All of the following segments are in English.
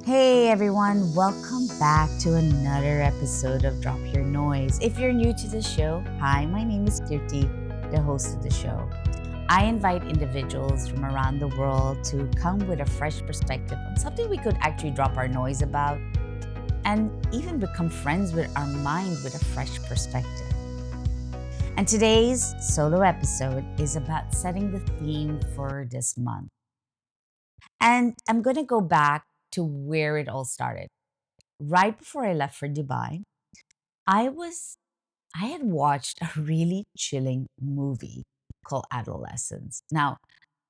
Hey everyone, welcome back to another episode of Drop Your Noise. If you're new to the show, hi, my name is Kirti, the host of the show. I invite individuals from around the world to come with a fresh perspective on something we could actually drop our noise about and even become friends with our mind with a fresh perspective. And today's solo episode is about setting the theme for this month. And I'm going to go back to where it all started. Right before I left for Dubai, I was I had watched a really chilling movie called Adolescence. Now,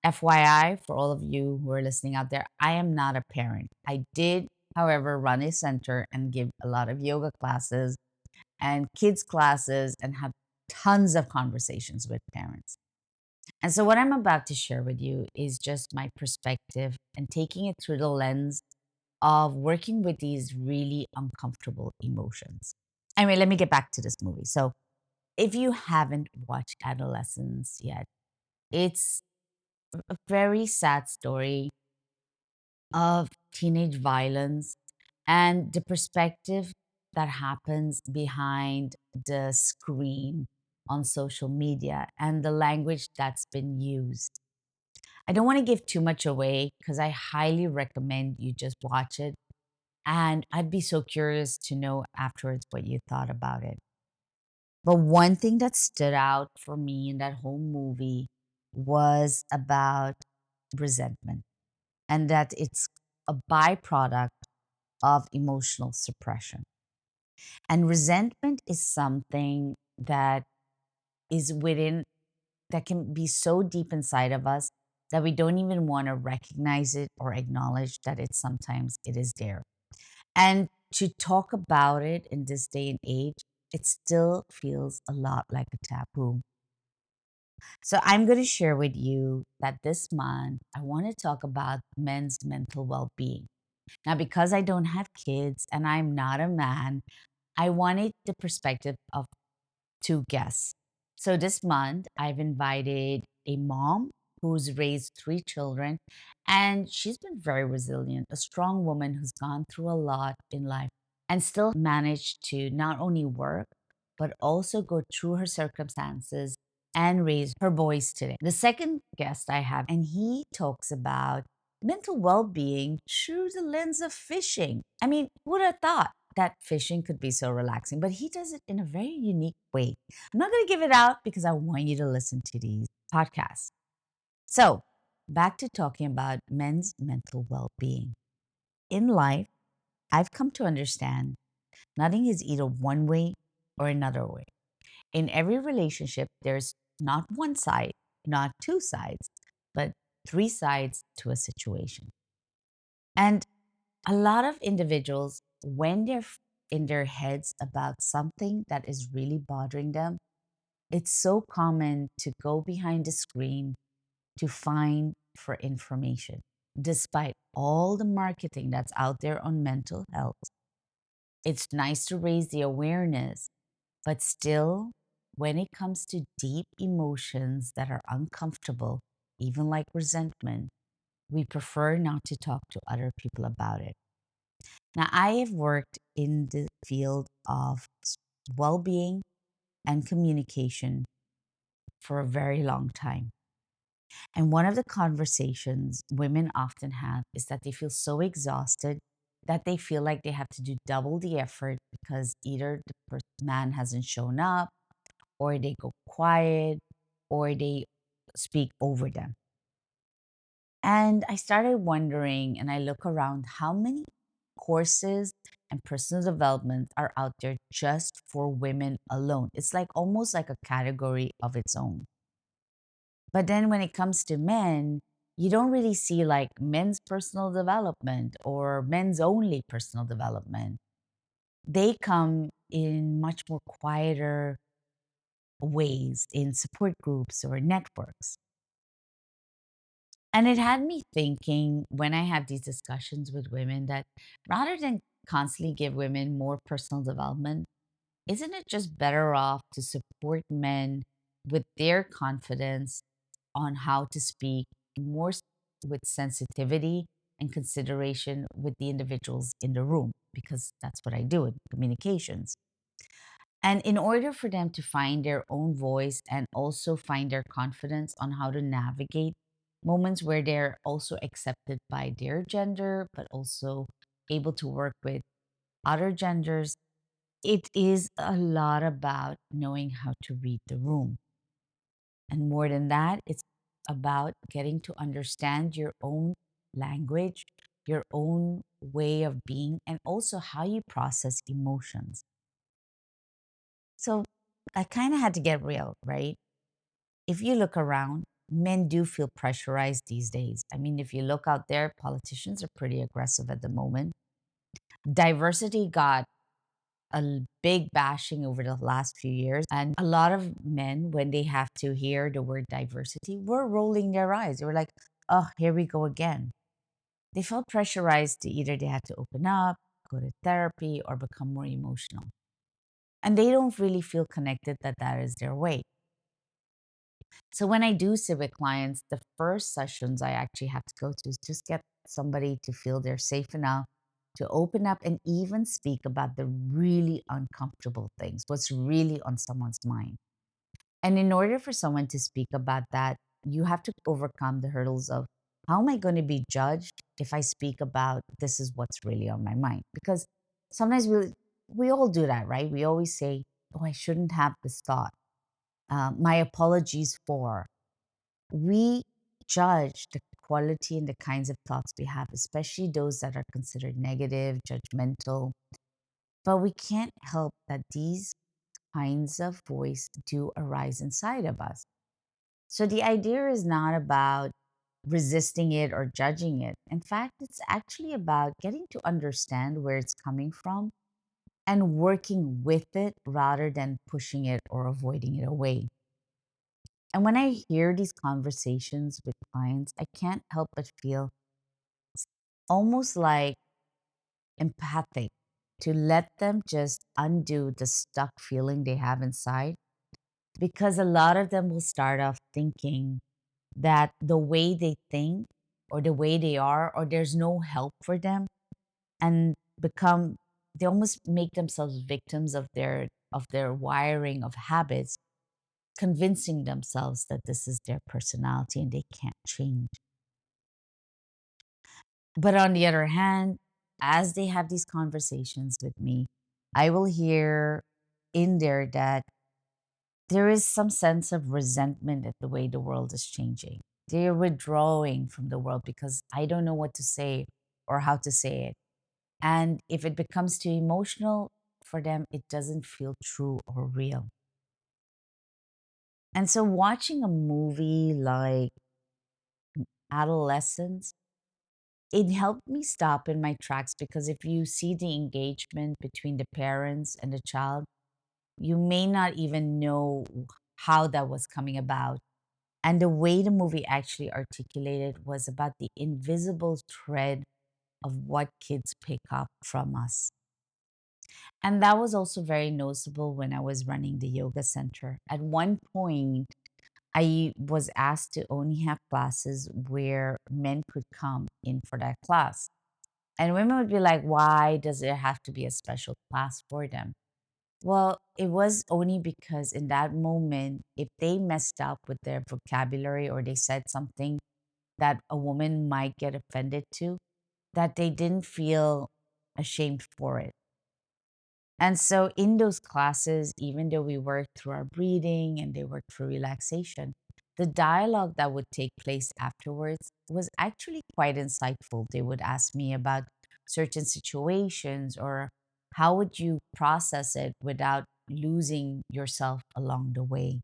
FYI, for all of you who are listening out there, I am not a parent. I did, however, run a center and give a lot of yoga classes and kids classes and have tons of conversations with parents. And so what I'm about to share with you is just my perspective and taking it through the lens of working with these really uncomfortable emotions. Anyway, let me get back to this movie. So, if you haven't watched Adolescence yet, it's a very sad story of teenage violence and the perspective that happens behind the screen on social media and the language that's been used. I don't want to give too much away because I highly recommend you just watch it. And I'd be so curious to know afterwards what you thought about it. But one thing that stood out for me in that whole movie was about resentment and that it's a byproduct of emotional suppression. And resentment is something that is within, that can be so deep inside of us that we don't even want to recognize it or acknowledge that it is there. And to talk about it in this day and age, it still feels a lot like a taboo. So I'm going to share with you that this month, I want to talk about men's mental well being. Now, because I don't have kids and I'm not a man, I wanted the perspective of two guests. So this month, I've invited a mom who's raised three children, and she's been very resilient, a strong woman who's gone through a lot in life and still managed to not only work, but also go through her circumstances and raise her boys today. The second guest I have, and he talks about mental well being through the lens of fishing. I mean, who would have thought that fishing could be so relaxing? But he does it in a very unique way. I'm not going to give it out because I want you to listen to these podcasts. So, back to talking about men's mental well being. In life, I've come to understand nothing is either one way or another way. In every relationship, there's not one side, not two sides, but three sides to a situation. And a lot of individuals, when in their heads about something that is really bothering them, it's so common to go behind the screen to find for information. Despite all the marketing that's out there on mental health, it's nice to raise the awareness, but still, when it comes to deep emotions that are uncomfortable, even like resentment, we prefer not to talk to other people about it. Now, I have worked in the field of well being and communication for a very long time. And one of the conversations women often have is that they feel so exhausted that they feel like they have to do double the effort because either the man hasn't shown up, or they go quiet, or they speak over them. And I started wondering, and I look around how many courses and personal development are out there just for women alone. It's like almost like a category of its own. But then when it comes to men, you don't really see like men's personal development or men's only personal development. They come in much more quieter ways in support groups or networks. And it had me thinking when I have these discussions with women that rather than constantly give women more personal development, isn't it just better off to support men with their confidence on how to speak more with sensitivity and consideration with the individuals in the room, because that's what I do in communications. And in order for them to find their own voice and also find their confidence on how to navigate moments where they're also accepted by their gender, but also able to work with other genders, it is a lot about knowing how to read the room. And more than that, it's about getting to understand your own language, your own way of being, and also how you process emotions. So I kind of had to get real, right? If you look around, men do feel pressurized these days. I mean, if you look out there, politicians are pretty aggressive at the moment. Diversity got big bashing over the last few years. And a lot of men, when they have to hear the word diversity, were rolling their eyes. They were like, oh, here we go again. They felt pressurized to either they had to open up, go to therapy, or become more emotional. And they don't really feel connected that that is their way. So when I do sit with clients, the first sessions I actually have to go to is just get somebody to feel they're safe enough to open up and even speak about the really uncomfortable things, what's really on someone's mind. And in order for someone to speak about that, you have to overcome the hurdles of how am I going to be judged if I speak about this is what's really on my mind? Because sometimes we all do that, right? We always say, "Oh, I shouldn't have this thought. My apologies for." We judge the quality and the kinds of thoughts we have, especially those that are considered negative, judgmental. But we can't help that these kinds of voice do arise inside of us. So the idea is not about resisting it or judging it. In fact, it's actually about getting to understand where it's coming from and working with it rather than pushing it or avoiding it away. And when I hear these conversations with clients, I can't help but feel almost like empathic to let them just undo the stuck feeling they have inside. Because a lot of them will start off thinking that the way they think or the way they are, or there's no help for them, and become, they almost make themselves victims of their wiring of habits, convincing themselves that this is their personality and they can't change. But on the other hand, as they have these conversations with me, I will hear in there that there is some sense of resentment at the way the world is changing. They're withdrawing from the world because I don't know what to say or how to say it. And if it becomes too emotional for them, it doesn't feel true or real. And so watching a movie like Adolescence, it helped me stop in my tracks because if you see the engagement between the parents and the child, you may not even know how that was coming about. And the way the movie actually articulated was about the invisible thread of what kids pick up from us. And that was also very noticeable when I was running the yoga center. At one point, I was asked to only have classes where men could come in for that class. And women would be like, why does there have to be a special class for them? Well, it was only because in that moment, if they messed up with their vocabulary or they said something that a woman might get offended to, that they didn't feel ashamed for it. And so in those classes, even though we worked through our breathing and they worked through relaxation, the dialogue that would take place afterwards was actually quite insightful. They would ask me about certain situations or how would you process it without losing yourself along the way.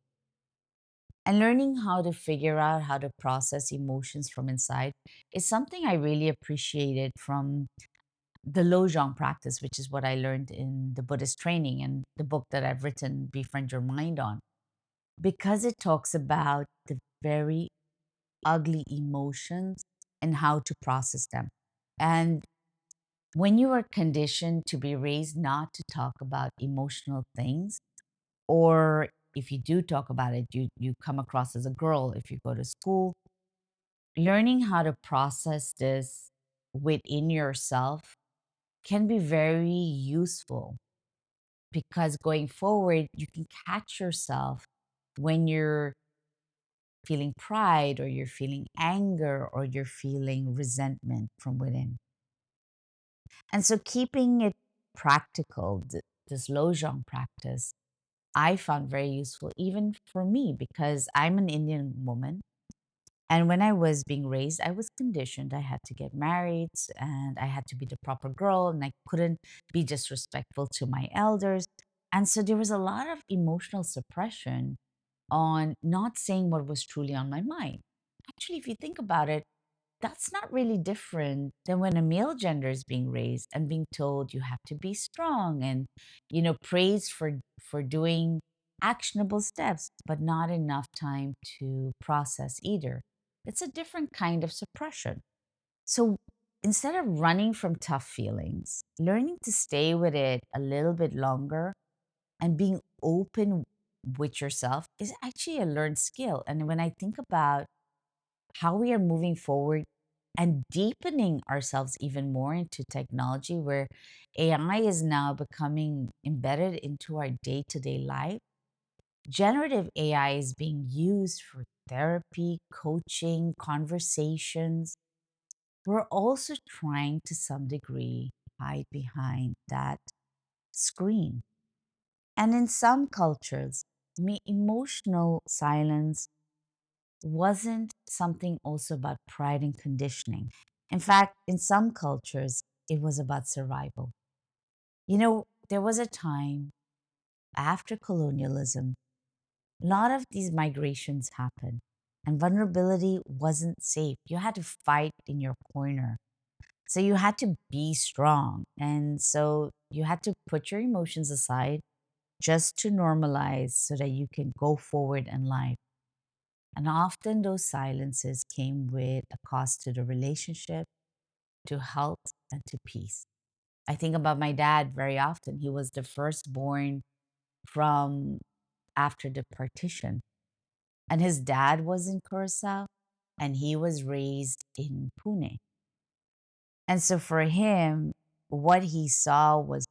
And learning how to figure out how to process emotions from inside is something I really appreciated from the Lojong practice, which is what I learned in the Buddhist training and the book that I've written, Befriend Your Mind on, because it talks about the very ugly emotions and how to process them. And when you are conditioned to be raised not to talk about emotional things, or if you do talk about it, you come across as a girl if you go to school, learning how to process this within yourself can be very useful, because going forward, you can catch yourself when you're feeling pride, or you're feeling anger, or you're feeling resentment from within. And so keeping it practical, this Lojong practice, I found very useful even for me, because I'm an Indian woman. And when I was being raised, I was conditioned. I had to get married and I had to be the proper girl, and I couldn't be disrespectful to my elders. And so there was a lot of emotional suppression on not saying what was truly on my mind. Actually, if you think about it, that's not really different than when a male gender is being raised and being told you have to be strong and, praised for doing actionable steps, but not enough time to process either. It's a different kind of suppression. So instead of running from tough feelings, learning to stay with it a little bit longer and being open with yourself is actually a learned skill. And when I think about how we are moving forward and deepening ourselves even more into technology, where AI is now becoming embedded into our day to day life. Generative AI is being used for therapy, coaching, conversations. We're also trying to some degree hide behind that screen. And in some cultures, emotional silence wasn't something also about pride and conditioning. In fact, in some cultures, it was about survival. There was a time after colonialism, a lot of these migrations happened, and vulnerability wasn't safe. You had to fight in your corner. So you had to be strong. And so you had to put your emotions aside just to normalize so that you can go forward in life. And often those silences came with a cost to the relationship, to health, and to peace. I think about my dad very often. He was the firstborn from after the partition. And his dad was in Curacao and he was raised in Pune. And so for him, what he saw was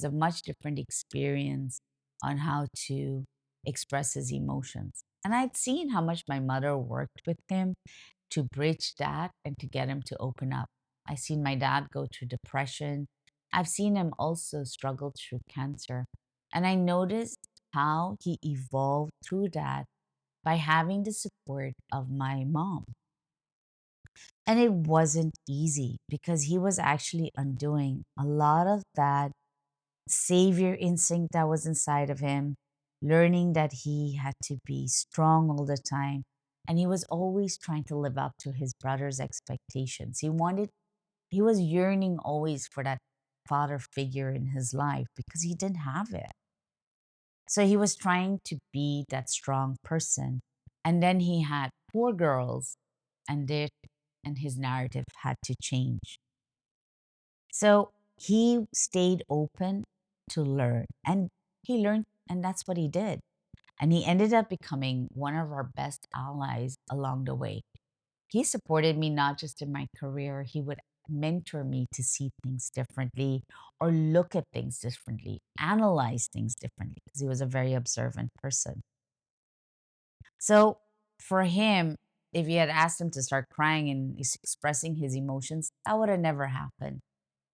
a much different experience on how to express his emotions. And I'd seen how much my mother worked with him to bridge that and to get him to open up. I seen my dad go through depression. I've seen him also struggle through cancer. And I noticed how he evolved through that by having the support of my mom. And it wasn't easy because he was actually undoing a lot of that savior instinct that was inside of him, learning that he had to be strong all the time. And he was always trying to live up to his brother's expectations. He was yearning always for that father figure in his life because he didn't have it. So he was trying to be that strong person. And then he had four girls, and his narrative had to change. So he stayed open to learn, and he learned, and that's what he did. And he ended up becoming one of our best allies along the way. He supported me not just in my career, he would mentor me to see things differently or look at things differently, analyze things differently, because he was a very observant person. So for him, if you had asked him to start crying and expressing his emotions, that would have never happened.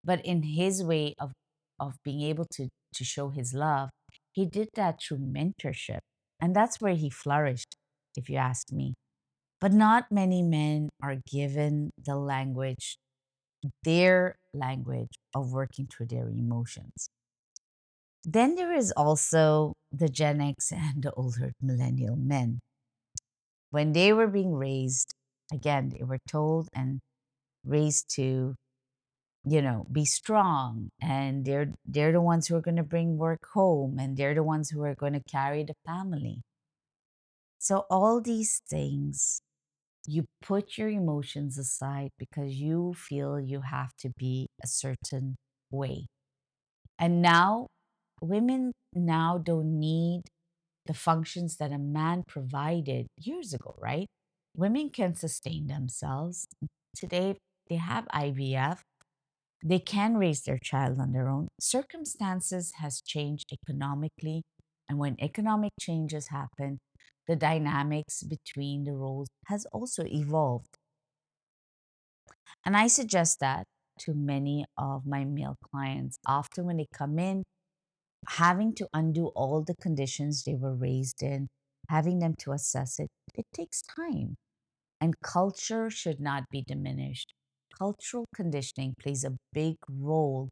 But in his way of being able to show his love, he did that through mentorship. And that's where he flourished, if you ask me. But not many men are given the language, their language of working through their emotions. Then there is also the Gen X and the older millennial men. When they were being raised, again, they were told and raised to, be strong, and they're the ones who are going to bring work home, and they're the ones who are going to carry the family. So all these things, you put your emotions aside because you feel you have to be a certain way. And now women now don't need the functions that a man provided years ago, right? Women can sustain themselves. Today, they have IVF, they can raise their child on their own. Circumstances has changed economically, and when economic changes happen, the dynamics between the roles has also evolved. And I suggest that to many of my male clients. Often when they come in, having to undo all the conditions they were raised in, having them to assess it, it takes time. And culture should not be diminished. Cultural conditioning plays a big role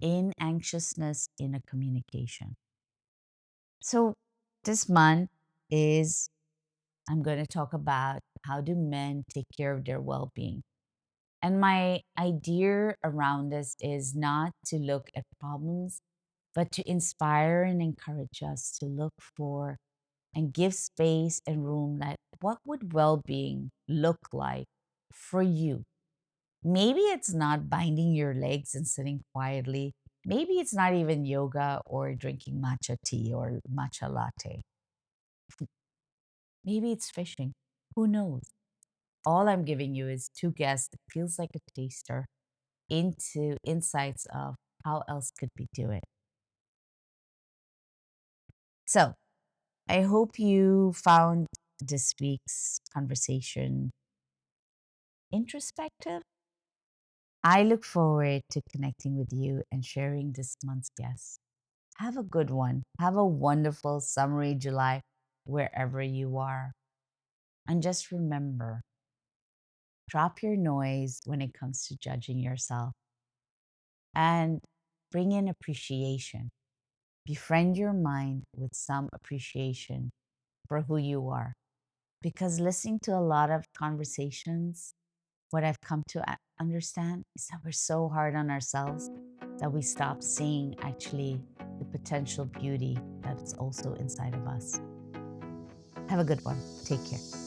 in anxiousness in a communication. So this month is I'm going to talk about how do men take care of their well-being. And my idea around this is not to look at problems, but to inspire and encourage us to look for and give space and room that what would well-being look like for you. Maybe it's not binding your legs and sitting quietly. Maybe it's not even yoga or drinking matcha tea or matcha latte. Maybe it's fishing. Who knows? All I'm giving you is two guests. It feels like a taster into insights of how else could we do it. So I hope you found this week's conversation introspective. I look forward to connecting with you and sharing this month's guests. Have a good one. Have a wonderful summery July wherever you are. And just remember, drop your noise when it comes to judging yourself and bring in appreciation. Befriend your mind with some appreciation for who you are. Because listening to a lot of conversations, what I've come to understand is that we're so hard on ourselves that we stop seeing actually the potential beauty that's also inside of us. Have a good one. Take care.